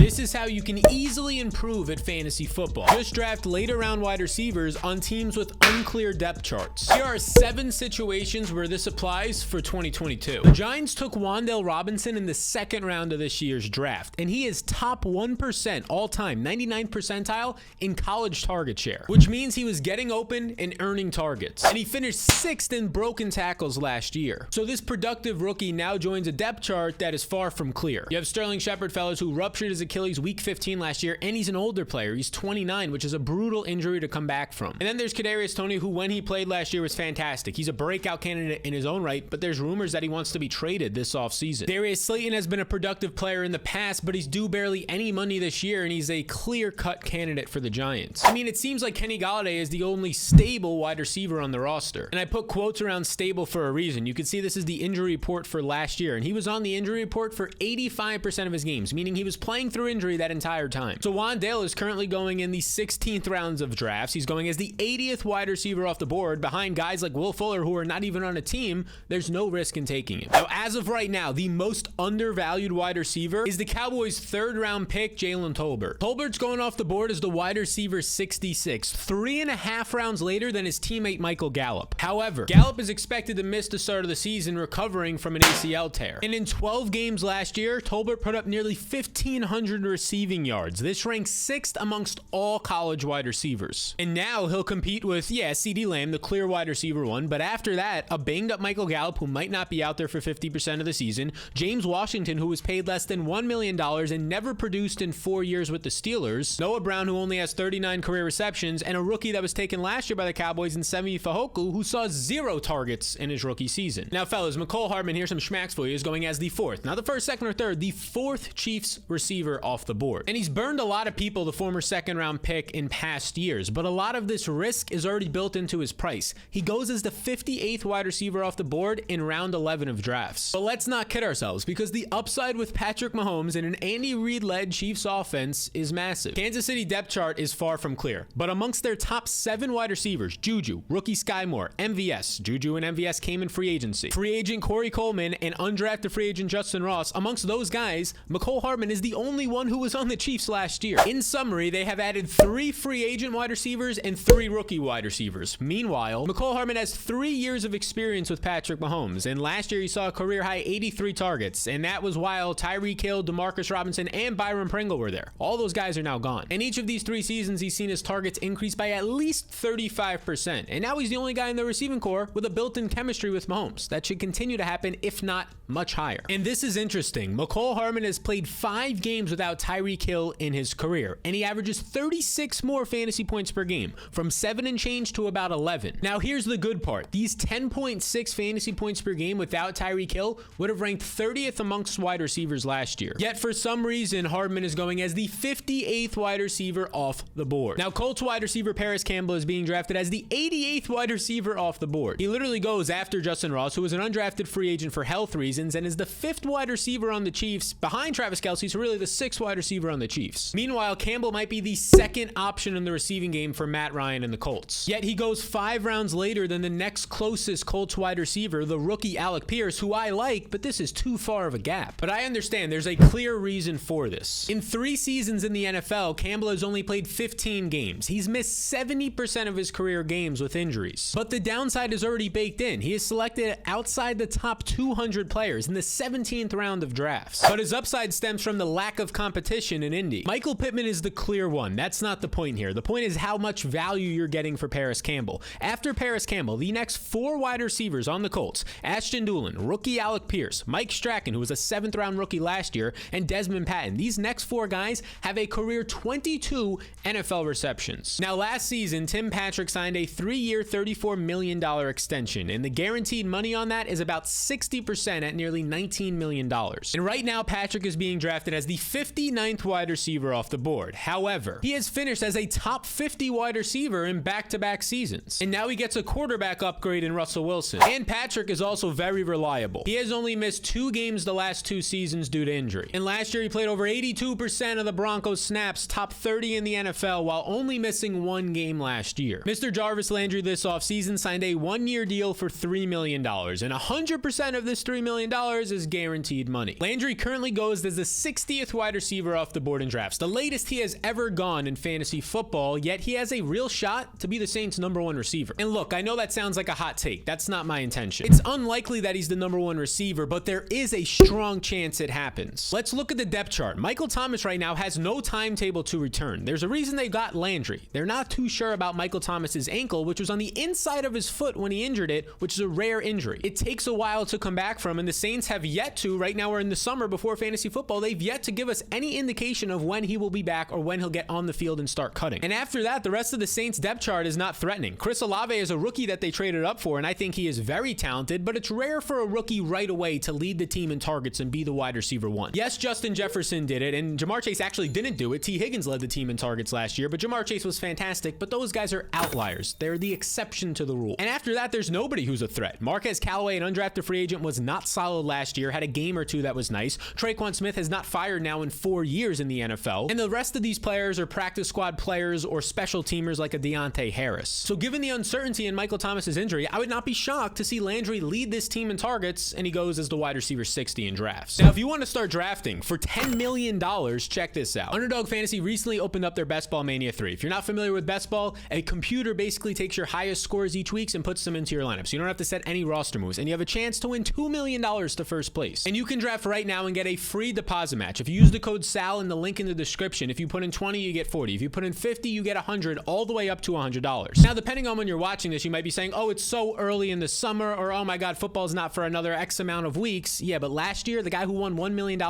This is how you can easily improve at fantasy football. Just draft later round wide receivers on teams with unclear depth charts. Here are 7 situations where this applies for 2022. The Giants took Wan'Dale Robinson in the 2nd round of this year's draft, and he is top 1% all time, 99th percentile in college target share, which means he was getting open and earning targets. And he finished 6th in broken tackles last year. So this productive rookie now joins a depth chart that is far from clear. You have Sterling Shepard, fellas, who ruptured his Achilles week 15 last year, and he's an older player. He's 29, which is a brutal injury to come back from. And then there's Kadarius Toney, who when he played last year was fantastic. He's a breakout candidate in his own right, but there's rumors that he wants to be traded this offseason. Darius Slayton has been a productive player in the past, but he's due barely any money this year, and he's a clear-cut candidate for the Giants. I mean, it seems like Kenny Golladay is the only stable wide receiver on the roster. And I put quotes around stable for a reason. You can see this is the injury report for last year, and he was on the injury report for 85% of his games, meaning he was playing through injury that entire time. So Wan'Dale is currently going in the 16th rounds of drafts. He's going as the 80th wide receiver off the board behind guys like Will Fuller, who are not even on a team. There's no risk in taking him. Now, as of right now, the most undervalued wide receiver is the Cowboys' 3rd round pick, Jalen Tolbert. Tolbert's going off the board as the wide receiver 66, 3.5 rounds later than his teammate Michael Gallup. However, Gallup is expected to miss the start of the season recovering from an ACL tear. And in 12 games last year, Tolbert put up nearly 1,500 receiving yards. This ranks 6th amongst all college wide receivers. And now he'll compete with, CeeDee Lamb, the clear wide receiver one, but after that, a banged up Michael Gallup, who might not be out there for 50% of the season, James Washington, who was paid less than $1 million and never produced in 4 years with the Steelers, Noah Brown, who only has 39 career receptions, and a rookie that was taken last year by the Cowboys in Semi Fehoko, who saw 0 targets in his rookie season. Now, fellas, Mecole Hardman, here's some schmacks for you, is going as the 4th. Not the 1st, 2nd, or 3rd, the 4th Chiefs receiver off the board. And he's burned a lot of people, the former 2nd round pick, in past years, but a lot of this risk is already built into his price. He goes as the 58th wide receiver off the board in round 11 of drafts. But let's not kid ourselves, because the upside with Patrick Mahomes and an Andy Reid-led Chiefs offense is massive. Kansas City depth chart is far from clear, but amongst their top 7 wide receivers, Juju, rookie Sky Moore, MVS, Juju and MVS came in free agency, free agent Corey Coleman, and undrafted free agent Justin Ross. Amongst those guys, Mecole Hardman is the only one who was on the Chiefs last year. In summary, they have added 3 free agent wide receivers and 3 rookie wide receivers. Meanwhile, Mecole Hardman has 3 years of experience with Patrick Mahomes, and last year he saw a career-high 83 targets, and that was while Tyreek Hill, Demarcus Robinson, and Byron Pringle were there. All those guys are now gone. In each of these 3 seasons, he's seen his targets increase by at least 35%, and now he's the only guy in the receiving core with a built-in chemistry with Mahomes. That should continue to happen, if not much higher. And this is interesting. Mecole Hardman has played 5 games without Tyreek Hill in his career, and he averages 36 more fantasy points per game, from 7 and change to about 11. Now, here's the good part. These 10.6 fantasy points per game without Tyreek Hill would have ranked 30th amongst wide receivers last year. Yet, for some reason, Hardman is going as the 58th wide receiver off the board. Now, Colts wide receiver Parris Campbell is being drafted as the 88th wide receiver off the board. He literally goes after Justin Ross, who was an undrafted free agent for health reasons, and is the 5th wide receiver on the Chiefs, behind Travis Kelce, so really the 6th wide receiver on the Chiefs. Meanwhile, Campbell might be the 2nd option in the receiving game for Matt Ryan and the Colts. Yet he goes 5 rounds later than the next closest Colts wide receiver, the rookie Alec Pierce, who I like, but this is too far of a gap. But I understand there's a clear reason for this. In 3 seasons in the NFL, Campbell has only played 15 games. He's missed 70% of his career games with injuries. But the downside is already baked in. He is selected outside the top 200 players in the 17th round of drafts. But his upside stems from the lack of competition in Indy. Michael Pittman is the clear one. That's not the point here. The point is how much value you're getting for Parris Campbell. After Parris Campbell, the next 4 wide receivers on the Colts, Ashton Dulin, rookie Alec Pierce, Mike Strachan, who was a 7th round rookie last year, and Desmond Patton. These next 4 guys have a career 22 NFL receptions. Now, last season, Tim Patrick signed a 3-year, $34 million extension, and the guaranteed money on that is about 60% at nearly $19 million. And right now, Patrick is being drafted as the 59th wide receiver off the board. However, he has finished as a top 50 wide receiver in back-to-back seasons. And now he gets a quarterback upgrade in Russell Wilson. And Patrick is also very reliable. He has only missed 2 games the last 2 seasons due to injury. And last year, he played over 82% of the Broncos snaps, top 30 in the NFL, while only missing 1 game last year. Mr. Jarvis Landry this offseason signed a 1-year deal for $3 million, and 100% of this $3 million is guaranteed money. Landry currently goes as the 60th wide wide receiver off the board in drafts, the latest he has ever gone in fantasy football, yet he has a real shot to be the Saints' #1 receiver. And look, I know that sounds like a hot take. That's not my intention. It's unlikely that he's the #1 receiver, but there is a strong chance it happens. Let's look at the depth chart. Michael Thomas right now has no timetable to return. There's a reason they got Landry. They're not too sure about Michael Thomas's ankle, which was on the inside of his foot when he injured it, which is a rare injury. It takes a while to come back from, and the Saints have yet to, right now we're in the summer before fantasy football, they've yet to give us any indication of when he will be back or when he'll get on the field and start cutting. And after that, the rest of the Saints depth chart is not threatening. Chris Olave is a rookie that they traded up for, and I think he is very talented, but it's rare for a rookie right away to lead the team in targets and be the wide receiver 1. Yes, Justin Jefferson did it, and Jamar Chase actually didn't do it. T. Higgins led the team in targets last year, but Jamar Chase was fantastic, but those guys are outliers. They're the exception to the rule. And after that, there's nobody who's a threat. Marquez Callaway, an undrafted free agent, was not solid last year, had a game or two that was nice. Traquan Smith has not fired now in 4 years in the NFL, and the rest of these players are practice squad players or special teamers like a Deontay Harris. So given the uncertainty in Michael Thomas's injury, I would not be shocked to see Landry lead this team in targets, and he goes as the wide receiver 60 in drafts. Now, if you want to start drafting for $10 million, check this out. Underdog Fantasy recently opened up their Best Ball Mania 3. If you're not familiar with Best Ball, a computer basically takes your highest scores each week and puts them into your lineup. So you don't have to set any roster moves, and you have a chance to win $2 million to first place. And you can draft right now and get a free deposit match. If you use the code SAL in the link in the description, if you put in 20, you get 40. If you put in 50, you get 100, all the way up to $100. Now, depending on when you're watching this, you might be saying, oh, it's so early in the summer, or oh my God, football's not for another X amount of weeks. Yeah, but last year, the guy who won $1 million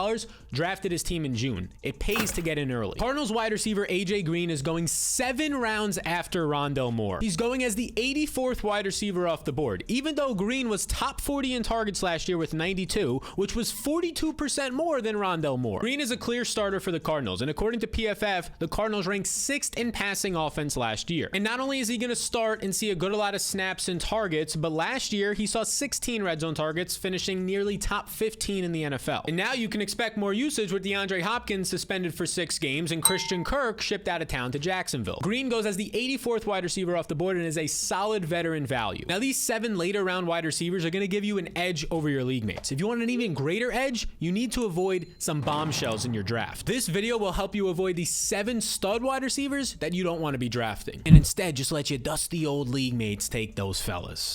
drafted his team in June. It pays to get in early. Cardinals wide receiver AJ Green is going 7 rounds after Rondale Moore. He's going as the 84th wide receiver off the board, even though Green was top 40 in targets last year with 92, which was 42% more than Rondale Moore. Green is a clear starter for the Cardinals, and according to PFF, the Cardinals ranked 6th in passing offense last year. And not only is he going to start and see a good lot of snaps and targets, but last year he saw 16 red zone targets, finishing nearly top 15 in the NFL. And now you can expect more usage with DeAndre Hopkins suspended for 6 games and Christian Kirk shipped out of town to Jacksonville. Green goes as the 84th wide receiver off the board and is a solid veteran value. Now, these 7 later round wide receivers are going to give you an edge over your league mates. If you want an even greater edge, you need to avoid some bombshells in your draft. This video will help you avoid the 7 stud wide receivers that you don't want to be drafting, and instead just let your dusty old league mates take those fellas.